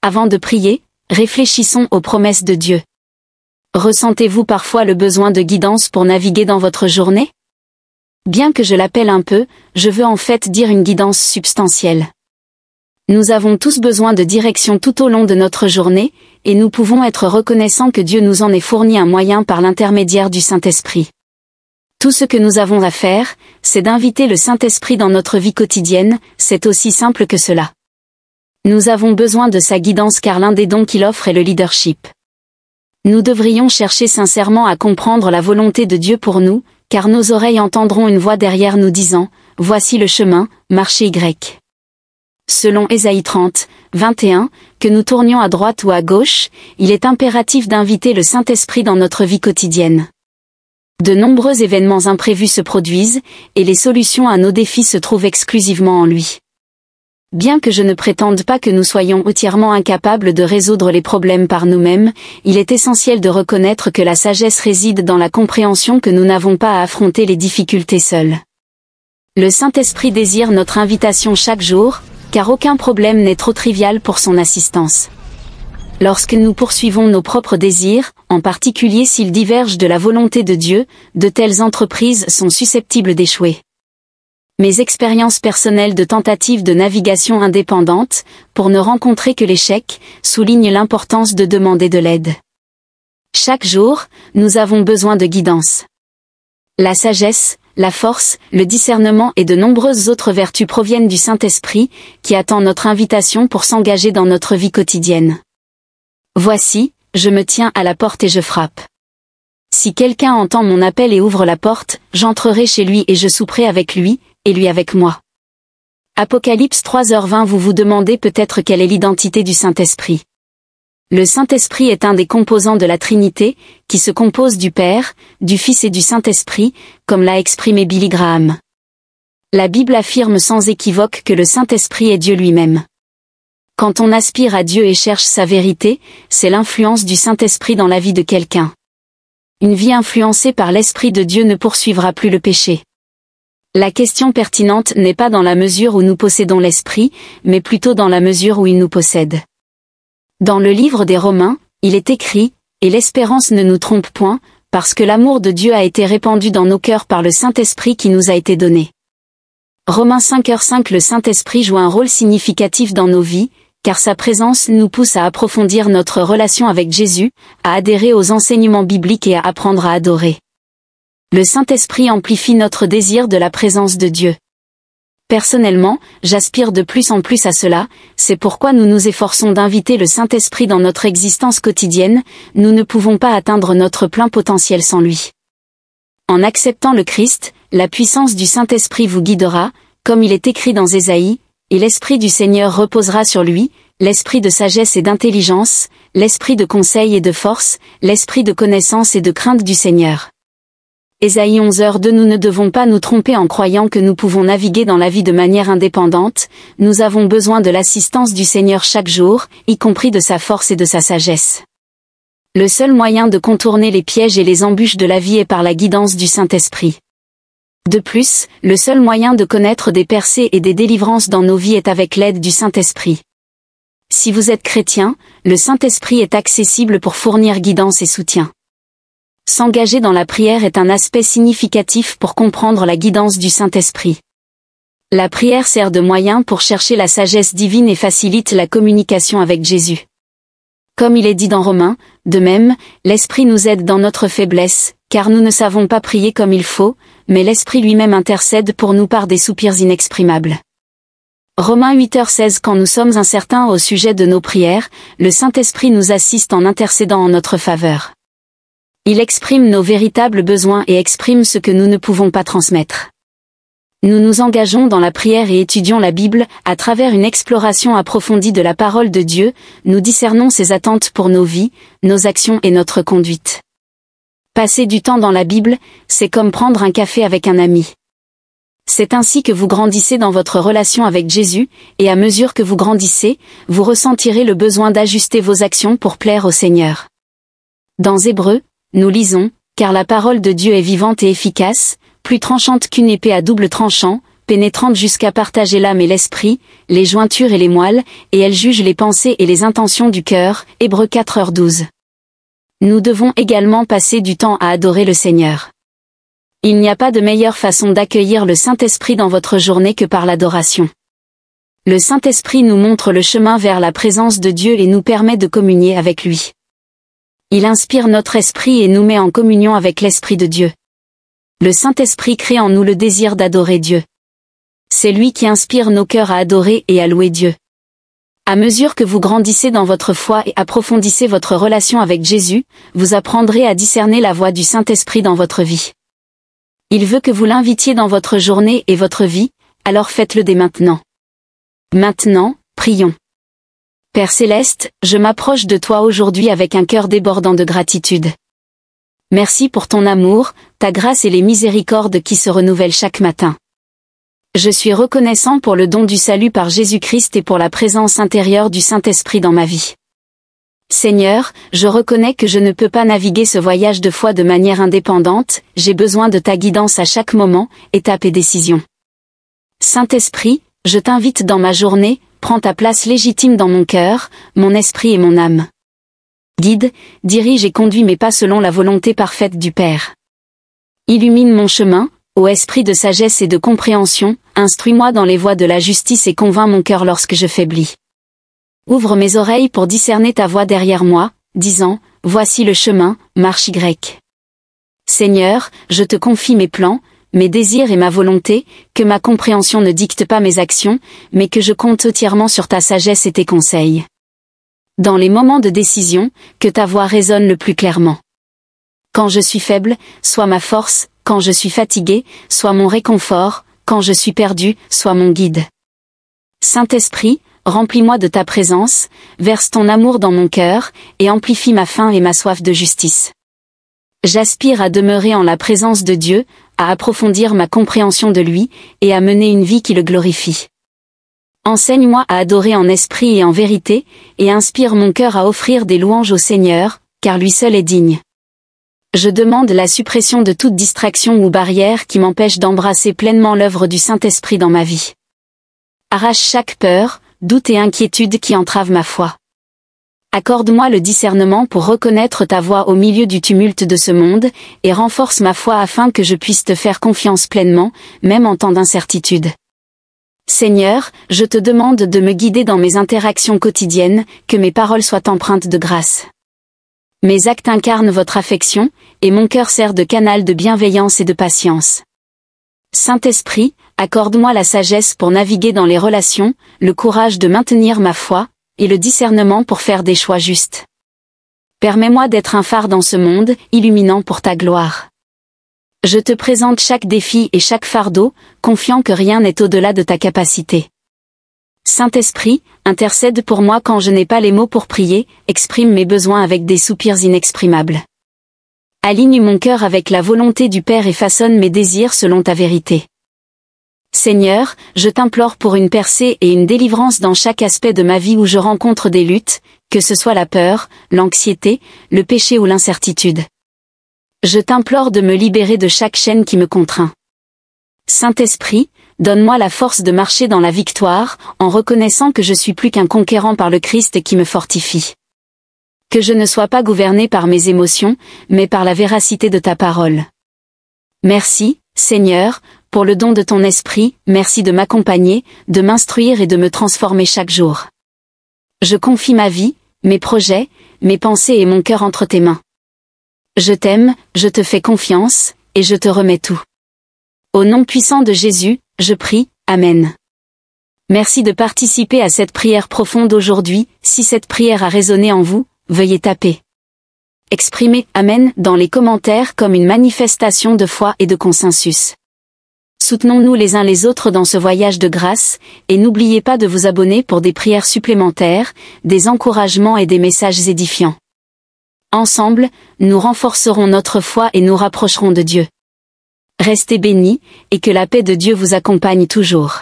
Avant de prier, réfléchissons aux promesses de Dieu. Ressentez-vous parfois le besoin de guidance pour naviguer dans votre journée? Bien que je l'appelle un peu, je veux en fait dire une guidance substantielle. Nous avons tous besoin de direction tout au long de notre journée, et nous pouvons être reconnaissants que Dieu nous en ait fourni un moyen par l'intermédiaire du Saint-Esprit. Tout ce que nous avons à faire, c'est d'inviter le Saint-Esprit dans notre vie quotidienne, c'est aussi simple que cela. Nous avons besoin de sa guidance car l'un des dons qu'il offre est le leadership. Nous devrions chercher sincèrement à comprendre la volonté de Dieu pour nous, car nos oreilles entendront une voix derrière nous disant « Voici le chemin, marchez Y ». Selon Ésaïe 30, 21, que nous tournions à droite ou à gauche, il est impératif d'inviter le Saint-Esprit dans notre vie quotidienne. De nombreux événements imprévus se produisent, et les solutions à nos défis se trouvent exclusivement en lui. Bien que je ne prétende pas que nous soyons entièrement incapables de résoudre les problèmes par nous-mêmes, il est essentiel de reconnaître que la sagesse réside dans la compréhension que nous n'avons pas à affronter les difficultés seuls. Le Saint-Esprit désire notre invitation chaque jour, car aucun problème n'est trop trivial pour son assistance. Lorsque nous poursuivons nos propres désirs, en particulier s'ils divergent de la volonté de Dieu, de telles entreprises sont susceptibles d'échouer. Mes expériences personnelles de tentatives de navigation indépendante, pour ne rencontrer que l'échec, soulignent l'importance de demander de l'aide. Chaque jour, nous avons besoin de guidance. La sagesse, la force, le discernement et de nombreuses autres vertus proviennent du Saint-Esprit, qui attend notre invitation pour s'engager dans notre vie quotidienne. Voici, je me tiens à la porte et je frappe. Si quelqu'un entend mon appel et ouvre la porte, j'entrerai chez lui et je souperai avec lui, et lui avec moi. Apocalypse 3h20. Vous vous demandez peut-être quelle est l'identité du Saint-Esprit. Le Saint-Esprit est un des composants de la Trinité, qui se compose du Père, du Fils et du Saint-Esprit, comme l'a exprimé Billy Graham. La Bible affirme sans équivoque que le Saint-Esprit est Dieu lui-même. Quand on aspire à Dieu et cherche sa vérité, c'est l'influence du Saint-Esprit dans la vie de quelqu'un. Une vie influencée par l'Esprit de Dieu ne poursuivra plus le péché. La question pertinente n'est pas dans la mesure où nous possédons l'Esprit, mais plutôt dans la mesure où il nous possède. Dans le livre des Romains, il est écrit « Et l'espérance ne nous trompe point, parce que l'amour de Dieu a été répandu dans nos cœurs par le Saint-Esprit qui nous a été donné. » Romains 5h5. Le Saint-Esprit joue un rôle significatif dans nos vies, car sa présence nous pousse à approfondir notre relation avec Jésus, à adhérer aux enseignements bibliques et à apprendre à adorer. Le Saint-Esprit amplifie notre désir de la présence de Dieu. Personnellement, j'aspire de plus en plus à cela, c'est pourquoi nous nous efforçons d'inviter le Saint-Esprit dans notre existence quotidienne, nous ne pouvons pas atteindre notre plein potentiel sans lui. En acceptant le Christ, la puissance du Saint-Esprit vous guidera, comme il est écrit dans Ésaïe, et l'Esprit du Seigneur reposera sur lui, l'Esprit de sagesse et d'intelligence, l'Esprit de conseil et de force, l'Esprit de connaissance et de crainte du Seigneur. Ésaïe 11h2. Nous ne devons pas nous tromper en croyant que nous pouvons naviguer dans la vie de manière indépendante, nous avons besoin de l'assistance du Seigneur chaque jour, y compris de sa force et de sa sagesse. Le seul moyen de contourner les pièges et les embûches de la vie est par la guidance du Saint-Esprit. De plus, le seul moyen de connaître des percées et des délivrances dans nos vies est avec l'aide du Saint-Esprit. Si vous êtes chrétien, le Saint-Esprit est accessible pour fournir guidance et soutien. S'engager dans la prière est un aspect significatif pour comprendre la guidance du Saint-Esprit. La prière sert de moyen pour chercher la sagesse divine et facilite la communication avec Jésus. Comme il est dit dans Romains, de même, l'Esprit nous aide dans notre faiblesse, car nous ne savons pas prier comme il faut, mais l'Esprit lui-même intercède pour nous par des soupirs inexprimables. Romains 8h16. Quand nous sommes incertains au sujet de nos prières, le Saint-Esprit nous assiste en intercédant en notre faveur. Il exprime nos véritables besoins et exprime ce que nous ne pouvons pas transmettre. Nous nous engageons dans la prière et étudions la Bible, à travers une exploration approfondie de la parole de Dieu, nous discernons ses attentes pour nos vies, nos actions et notre conduite. Passer du temps dans la Bible, c'est comme prendre un café avec un ami. C'est ainsi que vous grandissez dans votre relation avec Jésus, et à mesure que vous grandissez, vous ressentirez le besoin d'ajuster vos actions pour plaire au Seigneur. Dans Hébreux, nous lisons, car la parole de Dieu est vivante et efficace, plus tranchante qu'une épée à double tranchant, pénétrante jusqu'à partager l'âme et l'esprit, les jointures et les moelles, et elle juge les pensées et les intentions du cœur. Hébreux 4h12. Nous devons également passer du temps à adorer le Seigneur. Il n'y a pas de meilleure façon d'accueillir le Saint-Esprit dans votre journée que par l'adoration. Le Saint-Esprit nous montre le chemin vers la présence de Dieu et nous permet de communier avec lui. Il inspire notre esprit et nous met en communion avec l'Esprit de Dieu. Le Saint-Esprit crée en nous le désir d'adorer Dieu. C'est lui qui inspire nos cœurs à adorer et à louer Dieu. À mesure que vous grandissez dans votre foi et approfondissez votre relation avec Jésus, vous apprendrez à discerner la voix du Saint-Esprit dans votre vie. Il veut que vous l'invitiez dans votre journée et votre vie, alors faites-le dès maintenant. Maintenant, prions. Père Céleste, je m'approche de toi aujourd'hui avec un cœur débordant de gratitude. Merci pour ton amour, ta grâce et les miséricordes qui se renouvellent chaque matin. Je suis reconnaissant pour le don du salut par Jésus-Christ et pour la présence intérieure du Saint-Esprit dans ma vie. Seigneur, je reconnais que je ne peux pas naviguer ce voyage de foi de manière indépendante, j'ai besoin de ta guidance à chaque moment, étape et décision. Saint-Esprit, je t'invite dans ma journée, prends ta place légitime dans mon cœur, mon esprit et mon âme. Guide, dirige et conduis mes pas selon la volonté parfaite du Père. Illumine mon chemin, ô esprit de sagesse et de compréhension, instruis-moi dans les voies de la justice et convainc mon cœur lorsque je faiblis. Ouvre mes oreilles pour discerner ta voix derrière moi, disant, voici le chemin, marche Y. Seigneur, je te confie mes plans, mes désirs et ma volonté, que ma compréhension ne dicte pas mes actions, mais que je compte entièrement sur ta sagesse et tes conseils. Dans les moments de décision, que ta voix résonne le plus clairement. Quand je suis faible, sois ma force, quand je suis fatigué, sois mon réconfort, quand je suis perdu, sois mon guide. Saint-Esprit, remplis-moi de ta présence, verse ton amour dans mon cœur, et amplifie ma faim et ma soif de justice. J'aspire à demeurer en la présence de Dieu, à approfondir ma compréhension de lui, et à mener une vie qui le glorifie. Enseigne-moi à adorer en esprit et en vérité, et inspire mon cœur à offrir des louanges au Seigneur, car lui seul est digne. Je demande la suppression de toute distraction ou barrière qui m'empêche d'embrasser pleinement l'œuvre du Saint-Esprit dans ma vie. Arrache chaque peur, doute et inquiétude qui entravent ma foi. Accorde-moi le discernement pour reconnaître ta voix au milieu du tumulte de ce monde, et renforce ma foi afin que je puisse te faire confiance pleinement, même en temps d'incertitude. Seigneur, je te demande de me guider dans mes interactions quotidiennes, que mes paroles soient empreintes de grâce. Mes actes incarnent votre affection, et mon cœur sert de canal de bienveillance et de patience. Saint-Esprit, accorde-moi la sagesse pour naviguer dans les relations, le courage de maintenir ma foi, et le discernement pour faire des choix justes. Permets-moi d'être un phare dans ce monde, illuminant pour ta gloire. Je te présente chaque défi et chaque fardeau, confiant que rien n'est au-delà de ta capacité. Saint-Esprit, intercède pour moi quand je n'ai pas les mots pour prier, exprime mes besoins avec des soupirs inexprimables. Aligne mon cœur avec la volonté du Père et façonne mes désirs selon ta vérité. Seigneur, je t'implore pour une percée et une délivrance dans chaque aspect de ma vie où je rencontre des luttes, que ce soit la peur, l'anxiété, le péché ou l'incertitude. Je t'implore de me libérer de chaque chaîne qui me contraint. Saint-Esprit, donne-moi la force de marcher dans la victoire, en reconnaissant que je suis plus qu'un conquérant par le Christ qui me fortifie. Que je ne sois pas gouverné par mes émotions, mais par la véracité de ta parole. Merci, Seigneur, pour le don de ton esprit, merci de m'accompagner, de m'instruire et de me transformer chaque jour. Je confie ma vie, mes projets, mes pensées et mon cœur entre tes mains. Je t'aime, je te fais confiance, et je te remets tout. Au nom puissant de Jésus, je prie, Amen. Merci de participer à cette prière profonde aujourd'hui, si cette prière a résonné en vous, veuillez taper. Exprimez « Amen » dans les commentaires comme une manifestation de foi et de consensus. Soutenons-nous les uns les autres dans ce voyage de grâce, et n'oubliez pas de vous abonner pour des prières supplémentaires, des encouragements et des messages édifiants. Ensemble, nous renforcerons notre foi et nous rapprocherons de Dieu. Restez bénis, et que la paix de Dieu vous accompagne toujours.